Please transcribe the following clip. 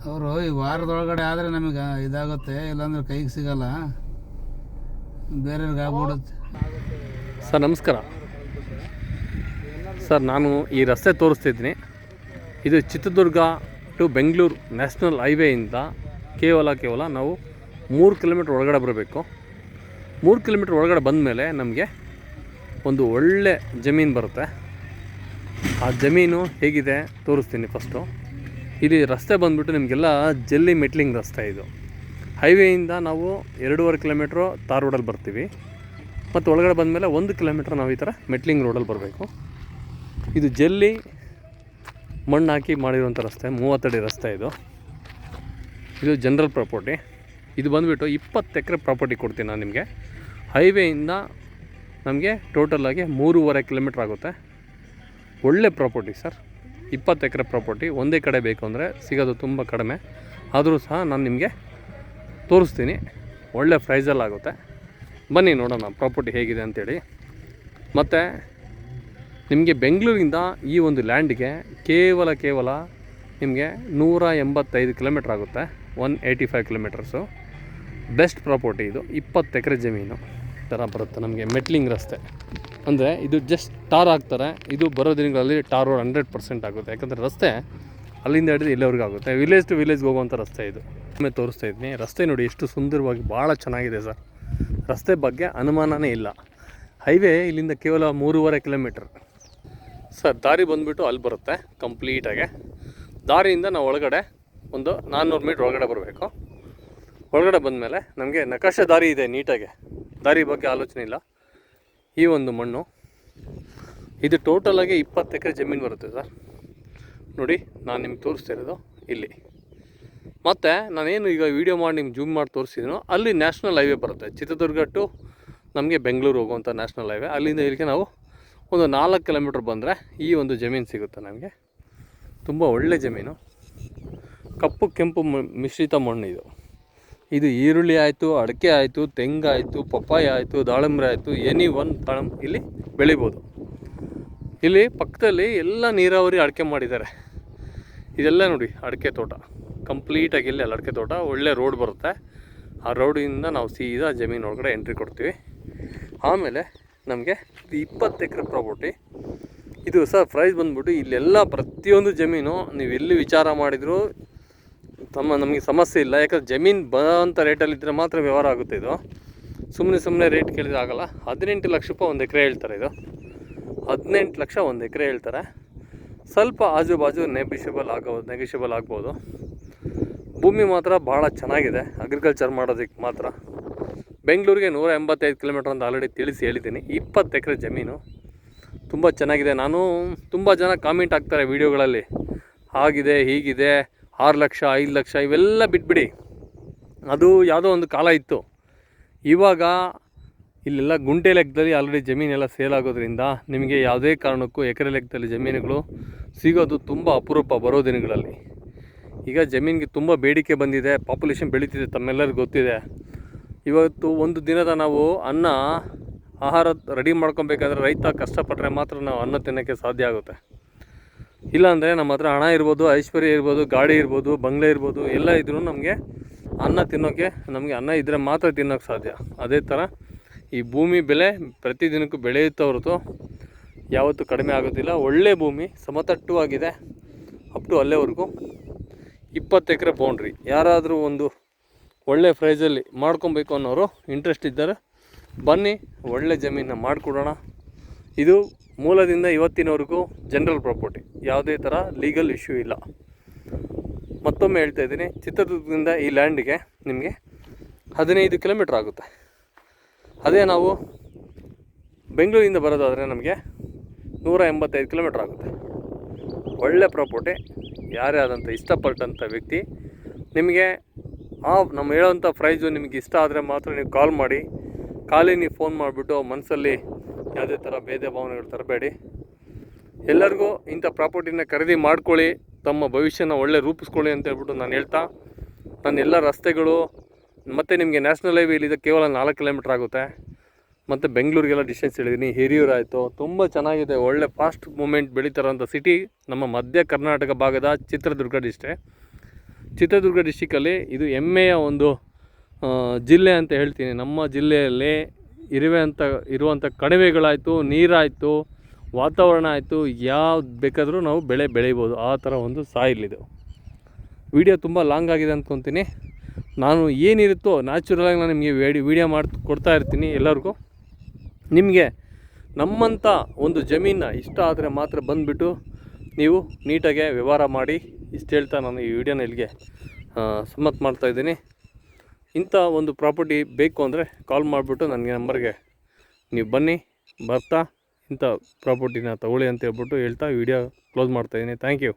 ಅವರು ಈ ವಾರದೊಳಗಡೆ ಆದರೆ ನಮಗೆ ಇದಾಗುತ್ತೆ, ಇಲ್ಲಾಂದ್ರೆ ಕೈಗೆ ಸಿಗಲ್ಲ, ಬೇರೆಯವ್ರಿಗೆ ಆಗ್ಬಿಡುತ್ತೆ. ಸರ್ ನಮಸ್ಕಾರ ಸರ್, ನಾನು ಈ ರಸ್ತೆ ತೋರಿಸ್ತಿದ್ದೀನಿ. ಇದು ಚಿತ್ರದುರ್ಗ ಟು ಬೆಂಗಳೂರು ನ್ಯಾಷನಲ್ ಹೈವೇಯಿಂದ ಕೇವಲ ನಾವು 3 ಕಿಲೋಮೀಟ್ರ್ ಒಳಗಡೆ ಬರಬೇಕು. 3 ಕಿಲೋಮೀಟ್ರ್ ಒಳಗಡೆ ಬಂದ ಮೇಲೆ ನಮಗೆ ಒಂದು ಒಳ್ಳೆ ಜಮೀನು ಬರುತ್ತೆ. ಆ ಜಮೀನು ಹೇಗಿದೆ ತೋರಿಸ್ತೀನಿ. ಫಸ್ಟು ಇಲ್ಲಿ ರಸ್ತೆ ಬಂದುಬಿಟ್ಟು ನಿಮಗೆಲ್ಲ ಜಲ್ಲಿ ಮೆಟ್ಲಿಂಗ್ ರಸ್ತೆ. ಇದು ಹೈವೇಯಿಂದ ನಾವು 2.5 ಕಿಲೋಮೀಟ್ರು ತಾರ್ ರೋಡಲ್ಲಿ ಬರ್ತೀವಿ, ಮತ್ತು ಒಳಗಡೆ ಬಂದಮೇಲೆ 1 ಕಿಲೋಮೀಟ್ರ್ ನಾವು ಈ ಥರ ಮೆಟ್ಲಿಂಗ್ ರೋಡಲ್ಲಿ ಬರಬೇಕು. ಇದು ಜಲ್ಲಿ ಮಣ್ಣು ಹಾಕಿ ಮಾಡಿರುವಂಥ ರಸ್ತೆ, 30 ಅಡಿ ರಸ್ತೆ. ಇದು ಜನರಲ್ ಪ್ರಾಪರ್ಟಿ. ಇದು ಬಂದುಬಿಟ್ಟು 20 ಎಕರೆ ಪ್ರಾಪರ್ಟಿ ಕೊಡ್ತೀನಿ ನಾನು ನಿಮಗೆ. ಹೈವೇಯಿಂದ ನಮಗೆ ಟೋಟಲಾಗಿ 3.5 ಕಿಲೋಮೀಟ್ರ್ ಆಗುತ್ತೆ. ಒಳ್ಳೆ ಪ್ರಾಪರ್ಟಿ ಸರ್. 20 ಎಕರೆ ಪ್ರಾಪರ್ಟಿ ಒಂದೇ ಕಡೆ ಬೇಕು ಅಂದರೆ ಸಿಗೋದು ತುಂಬ ಕಡಿಮೆ. ಆದರೂ ಸಹ ನಾನು ನಿಮಗೆ ತೋರಿಸ್ತೀನಿ, ಒಳ್ಳೆ ಪ್ರೈಸಲ್ಲಿ ಆಗುತ್ತೆ. ಬನ್ನಿ ನೋಡೋಣ ಪ್ರಾಪರ್ಟಿ ಹೇಗಿದೆ ಅಂಥೇಳಿ. ಮತ್ತು ನಿಮಗೆ ಬೆಂಗಳೂರಿಂದ ಈ ಒಂದು ಲ್ಯಾಂಡ್ಗೆ ಕೇವಲ ನಿಮಗೆ 185 ಕಿಲೋಮೀಟ್ರ್ ಆಗುತ್ತೆ, 185 ಕಿಲೋಮೀಟರ್ಸು. ಬೆಸ್ಟ್ ಪ್ರಾಪರ್ಟಿ ಇದು. 20 ಎಕರೆ ಜಮೀನು ಥರ ಬರುತ್ತೆ ನಮಗೆ. ಮೆಟ್ಲಿಂಗ್ ರಸ್ತೆ ಅಂದರೆ ಇದು ಜಸ್ಟ್ ಟಾರ್ ಹಾಕ್ತಾರೆ. ಇದು ಬರೋ ದಿನಗಳಲ್ಲಿ ಟಾರ್ ರೋಡ್ 100% ಆಗುತ್ತೆ. ಯಾಕಂದರೆ ರಸ್ತೆ ಅಲ್ಲಿಂದ ಹಿಡಿದು ಇಲ್ಲಿವರೆಗೂ ಆಗುತ್ತೆ. ವಿಲೇಜ್ ಟು ವಿಲೇಜ್ಗೆ ಹೋಗುವಂಥ ರಸ್ತೆ ಇದು. ಒಮ್ಮೆ ತೋರಿಸ್ತಾ ಇದ್ದೀನಿ. ರಸ್ತೆ ನೋಡಿ ಎಷ್ಟು ಸುಂದರವಾಗಿ, ಭಾಳ ಚೆನ್ನಾಗಿದೆ ಸರ್. ರಸ್ತೆ ಬಗ್ಗೆ ಅನುಮಾನನೇ ಇಲ್ಲ. ಹೈವೇ ಇಲ್ಲಿಂದ ಕೇವಲ 3.5 ಕಿಲೋಮೀಟ್ರ್ ಸರ್. ದಾರಿ ಬಂದುಬಿಟ್ಟು ಅಲ್ಲಿ ಬರುತ್ತೆ ಕಂಪ್ಲೀಟಾಗಿ. ದಾರಿಯಿಂದ ನಾವು ಒಳಗಡೆ ಒಂದು 400 ಮೀಟ್ರ್ ಒಳಗಡೆ ಬರಬೇಕು. ಒಳಗಡೆ ಬಂದಮೇಲೆ ನಮಗೆ ನಕಾಶೆ ದಾರಿ ಇದೆ ನೀಟಾಗಿ. ದಾರಿ ಬಗ್ಗೆ ಆಲೋಚನೆ ಇಲ್ಲ. ಈ ಒಂದು ಮಣ್ಣು ಇದು ಟೋಟಲಾಗಿ 20 ಎಕರೆ ಜಮೀನು ಬರುತ್ತೆ ಸರ್. ನೋಡಿ ನಾನು ನಿಮ್ಗೆ ತೋರಿಸ್ತಾ ಇರೋದು ಇಲ್ಲಿ. ಮತ್ತು ನಾನೇನು ಈಗ ವೀಡಿಯೋ ಮಾಡಿ ನಿಮ್ಗೆ ಜೂಮ್ ಮಾಡಿ ತೋರಿಸಿದ್ದೀನೋ ಅಲ್ಲಿ ನ್ಯಾಷನಲ್ ಹೈವೇ ಬರುತ್ತೆ. ಚಿತ್ರದುರ್ಗ ಟು ನಮಗೆ ಬೆಂಗಳೂರು ಹೋಗುವಂಥ ನ್ಯಾಷನಲ್ ಹೈವೇ. ಅಲ್ಲಿಂದ ಇಲ್ಲಿಗೆ ನಾವು ಒಂದು 4 ಕಿಲೋಮೀಟ್ರ್ ಬಂದರೆ ಈ ಒಂದು ಜಮೀನು ಸಿಗುತ್ತೆ ನಮಗೆ. ತುಂಬ ಒಳ್ಳೆ ಜಮೀನು. ಕಪ್ಪು ಕೆಂಪು ಮಿಶ್ರಿತ ಮಣ್ಣು ಇದು. ಇದು ಈರುಳ್ಳಿ ಆಯಿತು, ಅಡಿಕೆ ಆಯಿತು, ತೆಂಗಾಯಿತು, ಪಪ್ಪಾಯ ಆಯಿತು, ದಾಳಿಂಬ್ರೆ ಆಯಿತು, ಎನಿ ಒನ್ ಇಲ್ಲಿ ಬೆಳಿಬೋದು. ಇಲ್ಲಿ ಪಕ್ಕದಲ್ಲಿ ಎಲ್ಲ ನೀರಾವರಿ ಅಡಿಕೆ ಮಾಡಿದ್ದಾರೆ. ಇದೆಲ್ಲ ನೋಡಿ ಅಡಿಕೆ ತೋಟ ಕಂಪ್ಲೀಟಾಗಿ. ಇಲ್ಲಿ ಅಡಿಕೆ ತೋಟ. ಒಳ್ಳೆ ರೋಡ್ ಬರುತ್ತೆ. ಆ ರೋಡಿಂದ ನಾವು ಸೀದಾ ಜಮೀನು ಒಳಗಡೆ ಎಂಟ್ರಿ ಕೊಡ್ತೀವಿ. ಆಮೇಲೆ ನಮಗೆ 20 ಎಕರೆ ಪ್ರಾಪರ್ಟಿ ಇದು ಸರ್. ಪ್ರೈಸ್ ಬಂದ್ಬಿಟ್ಟು ಇಲ್ಲೆಲ್ಲ ಪ್ರತಿಯೊಂದು ಜಮೀನು ನೀವು ಎಲ್ಲಿ ವಿಚಾರ ಮಾಡಿದರೂ ನಮಗೆ ಸಮಸ್ಯೆ ಇಲ್ಲ. ಯಾಕಂದರೆ ಜಮೀನು ಬರೋಂಥ ರೇಟಲ್ಲಿದ್ದರೆ ಮಾತ್ರ ವ್ಯವಹಾರ ಆಗುತ್ತೆ. ಇದು ಸುಮ್ಮನೆ ರೇಟ್ ಕೇಳಿದ್ರೆ ಆಗೋಲ್ಲ. 18 ಲಕ್ಷ ರೂಪಾಯಿ ಒಂದು ಎಕರೆ ಹೇಳ್ತಾರೆ. ಇದು 18 ಲಕ್ಷ ಒಂದು ಎಕರೆ ಹೇಳ್ತಾರೆ. ಸ್ವಲ್ಪ ಆಜು ಬಾಜು ನೆಗೋಷಿಯಬಲ್ ಆಗ್ಬೋದು. ಭೂಮಿ ಮಾತ್ರ ಭಾಳ ಚೆನ್ನಾಗಿದೆ ಅಗ್ರಿಕಲ್ಚರ್ ಮಾಡೋದಕ್ಕೆ ಮಾತ್ರ. ಬೆಂಗಳೂರಿಗೆ 185 ಕಿಲೋಮೀಟ್ರ್ ಅಂತ ಆಲ್ರೆಡಿ ತಿಳಿಸಿ ಹೇಳಿದ್ದೀನಿ. 20 ಎಕರೆ ಜಮೀನು ತುಂಬ ಚೆನ್ನಾಗಿದೆ. ನಾನು ತುಂಬ ಜನ ಕಾಮೆಂಟ್ ಹಾಕ್ತಾರೆ ವೀಡಿಯೋಗಳಲ್ಲಿ, ಆಗಿದೆ ಹೀಗಿದೆ, 6 ಲಕ್ಷ 5 ಲಕ್ಷ ಇವೆಲ್ಲ ಬಿಟ್ಬಿಡಿ. ಅದು ಯಾವುದೋ ಒಂದು ಕಾಲ ಇತ್ತು. ಇವಾಗ ಇಲ್ಲೆಲ್ಲ ಗುಂಟೆ ಲೆಕ್ಕದಲ್ಲಿ ಆಲ್ರೆಡಿ ಜಮೀನೆಲ್ಲ ಸೇಲ್ ಆಗೋದ್ರಿಂದ ನಿಮಗೆ ಯಾವುದೇ ಕಾರಣಕ್ಕೂ ಎಕರೆ ಲೆಕ್ಕದಲ್ಲಿ ಜಮೀನುಗಳು ಸಿಗೋದು ತುಂಬ ಅಪರೂಪ ಬರೋ ದಿನಗಳಲ್ಲಿ. ಈಗ ಜಮೀನಿಗೆ ತುಂಬ ಬೇಡಿಕೆ ಬಂದಿದೆ, ಪಾಪ್ಯುಲೇಷನ್ ಬೆಳೀತಿದೆ, ತಮ್ಮೆಲ್ಲರಿಗೂ ಗೊತ್ತಿದೆ. ಇವತ್ತು ಒಂದು ದಿನದ ನಾವು ಆಹಾರ ರೆಡಿ ಮಾಡ್ಕೊಬೇಕಾದ್ರೆ ರೈತ ಕಷ್ಟಪಟ್ಟರೆ ಮಾತ್ರ ನಾವು ಅನ್ನ ತಿನ್ನೋಕ್ಕೆ ಸಾಧ್ಯ ಆಗುತ್ತೆ. ಇಲ್ಲಾಂದರೆ ನಮ್ಮ ಹತ್ರ ಹಣ ಇರ್ಬೋದು, ಐಶ್ವರ್ಯ ಇರ್ಬೋದು, ಗಾಡಿ ಇರ್ಬೋದು, ಬಂಗ್ಲೆ ಇರ್ಬೋದು, ಎಲ್ಲ ಇದ್ರೂ ನಮಗೆ ಅನ್ನ ತಿನ್ನೋಕ್ಕೆ, ನಮಗೆ ಅನ್ನ ಇದ್ದರೆ ಮಾತ್ರ ತಿನ್ನೋಕ್ಕೆ ಸಾಧ್ಯ. ಅದೇ ಥರ ಈ ಭೂಮಿ ಬೆಲೆ ಪ್ರತಿದಿನಕ್ಕೂ ಬೆಳೆಯುತ್ತಾ ಹೊರತು ಯಾವತ್ತೂ ಕಡಿಮೆ ಆಗೋದಿಲ್ಲ. ಒಳ್ಳೆ ಭೂಮಿ, ಸಮತಟ್ಟುವಾಗಿದೆ ಅಪ್ ಟು ಅಲ್ಲೇವರೆಗೂ. 20 acre boundary. ಯಾರಾದರೂ ಒಂದು ಒಳ್ಳೆ ಪ್ರೈಸಲ್ಲಿ ಮಾಡ್ಕೊಬೇಕು ಅನ್ನೋರು ಇಂಟ್ರೆಸ್ಟ್ ಇದ್ದರೆ ಬನ್ನಿ, ಒಳ್ಳೆ ಜಮೀನನ್ನ ಮಾಡಿಕೊಡೋಣ. ಇದು ಮೂಲದಿಂದ ಇವತ್ತಿನವರೆಗೂ ಜನರಲ್ ಪ್ರಾಪರ್ಟಿ, ಯಾವುದೇ ಥರ ಲೀಗಲ್ ಇಶ್ಯೂ ಇಲ್ಲ. ಮತ್ತೊಮ್ಮೆ ಹೇಳ್ತಾ ಇದ್ದೀನಿ, ಚಿತ್ರದುರ್ಗದಿಂದ ಈ ಲ್ಯಾಂಡಿಗೆ ನಿಮಗೆ 15 ಕಿಲೋಮೀಟ್ರ್ ಆಗುತ್ತೆ. ಅದೇ ನಾವು ಬೆಂಗಳೂರಿಂದ ಬರೋದಾದರೆ ನಮಗೆ 185 ಕಿಲೋಮೀಟ್ರ್ ಆಗುತ್ತೆ. ಒಳ್ಳೆ ಪ್ರಾಪರ್ಟಿ. ಯಾರೇ ಆದಂಥ ಇಷ್ಟಪಟ್ಟಂಥ ವ್ಯಕ್ತಿ ನಿಮಗೆ ನಮ್ಮ ಹೇಳೋವಂಥ ಪ್ರೈಸು ನಿಮಗೆ ಇಷ್ಟ ಆದರೆ ಮಾತ್ರ ನೀವು ಕಾಲ್ ಮಾಡಿ. ನೀವು ಫೋನ್ ಮಾಡಿಬಿಟ್ಟು ಮನಸ್ಸಲ್ಲಿ ಯಾವುದೇ ಥರ ಭೇದ ಭಾವನೆಗಳು ತರಬೇಡಿ. ಎಲ್ಲರಿಗೂ ಇಂಥ ಪ್ರಾಪರ್ಟಿನ ಖರೀದಿ ಮಾಡ್ಕೊಳ್ಳಿ, ತಮ್ಮ ಭವಿಷ್ಯನ ಒಳ್ಳೆ ರೂಪಿಸ್ಕೊಳ್ಳಿ ಅಂತ ಹೇಳ್ಬಿಟ್ಟು ನಾನು ಹೇಳ್ತಾ, ನನ್ನ ಎಲ್ಲ ರಸ್ತೆಗಳು ಮತ್ತು ನಿಮಗೆ ನ್ಯಾಷನಲ್ ಹೈವೇ ಇಲ್ಲಿದೆ ಕೇವಲ 4 ಕಿಲೋಮೀಟ್ರ್ ಆಗುತ್ತೆ. ಮತ್ತು ಬೆಂಗಳೂರಿಗೆಲ್ಲ ಡಿಸ್ಟೆನ್ಸ್ ಹೇಳಿದ್ದೀನಿ. ಹಿರಿಯೂರು ಆಯಿತು, ತುಂಬ ಚೆನ್ನಾಗಿದೆ, ಒಳ್ಳೆ ಫಾಸ್ಟ್ ಮೂಮೆಂಟ್ ಬೆಳೀತಾರಂಥ ಸಿಟಿ ನಮ್ಮ ಮಧ್ಯ ಕರ್ನಾಟಕ ಭಾಗದ ಚಿತ್ರದುರ್ಗ ಚಿತ್ರದುರ್ಗ ಡಿಸ್ಟಿಕಲ್ಲಿ ಇದು ಹೆಮ್ಮೆಯ ಒಂದು ಜಿಲ್ಲೆ ಅಂತ ಹೇಳ್ತೀನಿ. ನಮ್ಮ ಜಿಲ್ಲೆಯಲ್ಲಿ ಇರುವಂಥ ಕಣಿವೆಗಳಾಯಿತು, ನೀರಾಯಿತು, ವಾತಾವರಣ ಆಯಿತು, ಯಾವ್ದು ಬೇಕಾದರೂ ನಾವು ಬೆಳಿಬೋದು. ಆ ಥರ ಒಂದು ಸಾಯಿಲಿದು. ವಿಡಿಯೋ ತುಂಬ ಲಾಂಗ್ ಆಗಿದೆ ಅಂದ್ಕೊತೀನಿ. ನಾನು ಏನಿರುತ್ತೋ ನ್ಯಾಚುರಲಾಗಿ ನಾನು ನಿಮಗೆ ವಿಡಿಯೋ ಮಾಡಿ ಕೊಡ್ತಾ ಇರ್ತೀನಿ ಎಲ್ಲರಿಗೂ. ನಿಮಗೆ ನಮ್ಮಂಥ ಒಂದು ಜಮೀನ ಇಷ್ಟ ಆದರೆ ಮಾತ್ರ ಬಂದುಬಿಟ್ಟು ನೀವು ನೀಟಾಗೆ ವ್ಯವಹಾರ ಮಾಡಿ. ಇಷ್ಟು ಹೇಳ್ತಾ ನಾನು ಈ ವಿಡಿಯೋನ ಇಲ್ಲಿಗೆ ಸಮ್ಮತ್ ಮಾಡ್ತಾಯಿದ್ದೀನಿ. ಇಂಥ ಒಂದು ಪ್ರಾಪರ್ಟಿ ಬೇಕು ಅಂದರೆ ಕಾಲ್ ಮಾಡಿಬಿಟ್ಟು ನನಗೆ ನಂಬರ್ಗೆ ನೀವು ಬರ್ತಾ ಇಂಥ ಪ್ರಾಪರ್ಟಿನ ತಗೊಳ್ಳಿ ಅಂತ ಹೇಳ್ಬಿಟ್ಟು ಹೇಳ್ತಾ ವಿಡಿಯೋ ಕ್ಲೋಸ್ ಮಾಡ್ತಾಯಿದ್ದೀನಿ. Thank you.